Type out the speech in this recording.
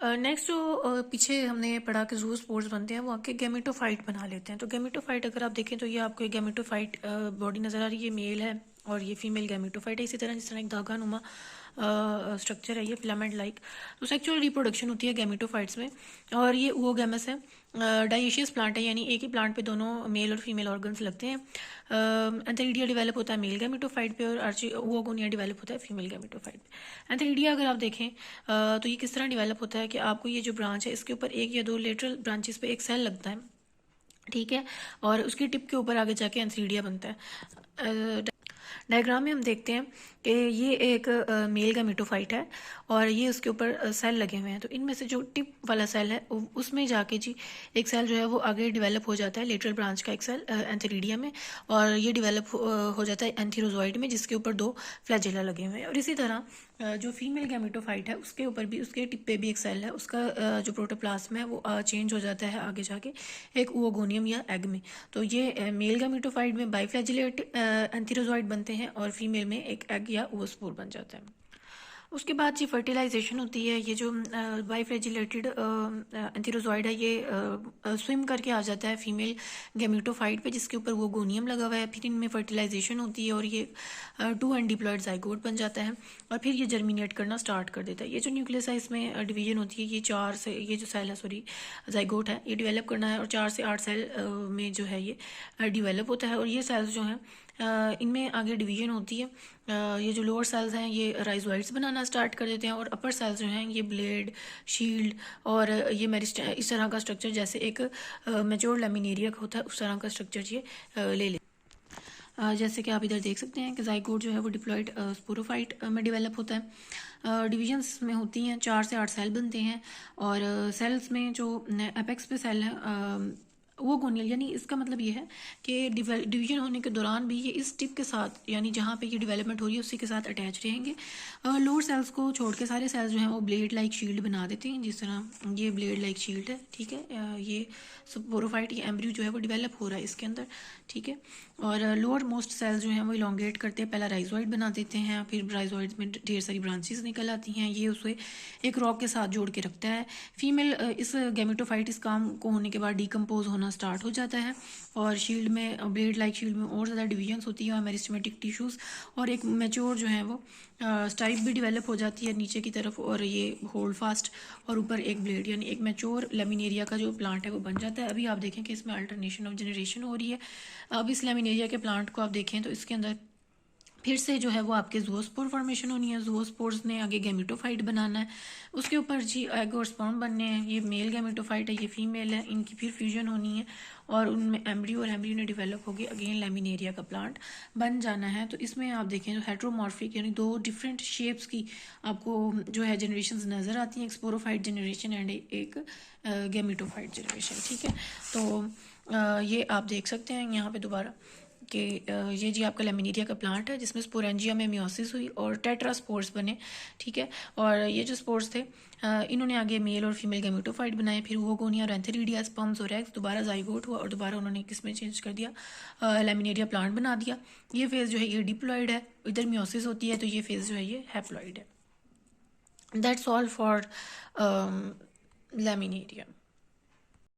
Next जो पीछे हमने पढ़ा कि ज़ूस्पोर्स बनते हैं वो आपके गैमेटोफाइट बना लेते हैं। तो गैमेटोफाइट अगर आप देखें तो ये आपको एक गैमेटोफाइट बॉडी नज़र आ रही है, मेल है और ये फीमेल गैमेटोफाइट है। इसी तरह जिस तरह एक धागा नुमा स्ट्रक्चर है ये फिलामेंट लाइक। तो सेक्सुअल रिप्रोडक्शन होती है गैमेटोफाइट्स में और ये ओगैमस है। डाइशियस प्लांट है, यानी एक ही प्लांट पे दोनों मेल और फीमेल ऑर्गन्स लगते हैं। एंथेरिडिया डेवलप होता है मेल गैमेटोफाइट पे और ओगोनिया डेवलप होता है फीमेल गैमेटोफाइट पे। एंथेरिडिया अगर आप देखें तो ये किस तरह डेवलप होता है कि आपको ये जो ब्रांच है इसके ऊपर एक या दो लेटरल ब्रांचेस पे एक सेल लगता है, ठीक है, और उसकी टिप के ऊपर आगे जाके एंथेरिडिया बनता है। डायग्राम में हम देखते हैं कि ये एक मेल गैमेटोफाइट है और ये उसके ऊपर सेल लगे हुए हैं। तो इनमें से जो टिप वाला सेल है उसमें जाके जी एक सेल जो है वो आगे डेवलप हो जाता है, लेटरल ब्रांच का एक सेल एंथेरिडिया में, और ये डेवलप हो जाता है एंथीरोजॉइड में जिसके ऊपर दो फ्लैजेला लगे हुए हैं। और इसी तरह जो फीमेल गैमेटोफाइट है उसके ऊपर भी, उसके टिप पे भी एक सेल है, उसका जो प्रोटोप्लाज्म है वो चेंज हो जाता है आगे जाके एक ओगोनियम या एग में। तो ये मेल गैमेटोफाइट में बाइफ्लैजिलेट एंथीरोजॉइड बनते हैं और फीमेल में एक एग या ओस्पोर बन जाता है। उसके बाद जी फर्टिलाइजेशन होती है। ये जो बाइफ्लैजिलेटेड एंथीरोजॉइड है ये स्विम करके आ जाता है फीमेल गैमेटोफाइट पे जिसके ऊपर वो गोनियम लगा हुआ है। फिर इनमें फर्टिलाइजेशन होती है और ये 2 अनडिप्लॉयड जाइगोट बन जाता है और फिर ये जर्मिनेट करना स्टार्ट कर देता है। ये जो न्यूक्लियस है इसमें डिवीजन होती है, ये 4 से, ये जो सेल है सॉरी जाइगोट है ये डेवलप करना है और 4 से 8 सेल में जो है ये डेवलप होता है। और ये सेल्स जो हैं इनमें आगे डिवीजन होती है। ये जो लोअर सेल्स हैं ये राइजोइड्स बनाना स्टार्ट कर देते हैं और अपर सेल्स जो हैं ये ब्लेड, शील्ड और ये इस तरह का स्ट्रक्चर जैसे एक मैच्योर लैमिनेरिया होता है उस तरह का स्ट्रक्चर ये ले लेते हैं। जैसे कि आप इधर देख सकते हैं कि जाइगोट जो है वो डिप्लॉयड स्पोरोफाइट में डेवलप होता है। डिविजन्स में होती हैं 4 से 8 सेल बनते हैं और सेल्स में जो एपेक्स पे सेल है वो गोनियल, यानी इसका मतलब ये है कि डिवीजन होने के दौरान भी ये इस टिप के साथ, यानी जहाँ पे ये डेवलपमेंट हो रही है उसी के साथ अटैच रहेंगे। लोअर सेल्स को छोड़ के सारे सेल्स जो हैं वो ब्लेड लाइक शील्ड बना देते हैं, जिस तरह ये ब्लेड लाइक शील्ड है, ठीक है। ये स्पोरोफाइट, ये एम्ब्रियो जो है वो डेवलप हो रहा है इसके अंदर, ठीक है। और लोअर मोस्ट सेल्स जो हैं वो इलोंगेट करते हैं, पहला राइजोइड बना देते हैं, फिर राइजोइड में ढेर सारी ब्रांचेस निकल आती हैं, ये उसे एक रॉक के साथ जोड़ के रखता है। फीमेल इस गैमेटोफाइट इस काम को होने के बाद डिकम्पोज होना स्टार्ट हो जाता है और शील्ड में, ब्लेड लाइक शील्ड में और ज़्यादा डिविजन्स होती है और मेरिस्टेमेटिक टिश्यूज़ और एक मैच्योर जो है वो स्टाइप भी डेवलप हो जाती है नीचे की तरफ और ये होल्ड फास्ट और ऊपर एक ब्लेड, यानी एक मैच्योर लेमिनेरिया का जो प्लांट है वो बन जाता है। अभी आप देखें कि इसमें अल्टरनेशन ऑफ जनरेशन हो रही है। अब इस लेमिनेरिया के प्लांट को आप देखें तो इसके अंदर फिर से जो है वो आपके ज़ूओस्पोर फॉर्मेशन होनी है। ज़ूओस्पोर्स ने आगे गैमेटोफाइट बनाना है, उसके ऊपर जी एग और स्पर्म बनने हैं। ये मेल गैमेटोफाइट है, ये फीमेल है, इनकी फिर फ्यूजन होनी है और उनमें एम्ब्रियो और एम्ब्रियो ने डेवलप होगी अगेन लेमिनेरिया का प्लांट बन जाना है। तो इसमें आप देखें जो हेट्रोमॉर्फिक, यानी 2 डिफरेंट शेप्स की आपको जो है जनरेशन नज़र आती हैं, एक स्पोरोफाइट जनरेशन एंड एक गैमेटोफाइट जनरेशन, ठीक है। तो ये आप देख सकते हैं यहाँ पे दोबारा कि ये जी आपका लेमिनेरिया का प्लांट है जिसमें स्पोरेंजिया में मियोसिस हुई और टेट्रा स्पोर्स बने, ठीक है। और ये जो स्पोर्स थे इन्होंने आगे मेल और फीमेल गैमेटोफाइट बनाए, फिर ओगोनिया और एंथेरिडिया, स्पर्म्स और एग्स, दोबारा जाइगोट हुआ और दोबारा उन्होंने किस में चेंज कर दिया, लेमिनेरिया प्लांट बना दिया। ये फेज़ जो है ये डिप्लॉयड है, इधर मियोसिस होती है, तो ये फेज़ जो है ये हैप्लॉयड है। That's all for laminaria.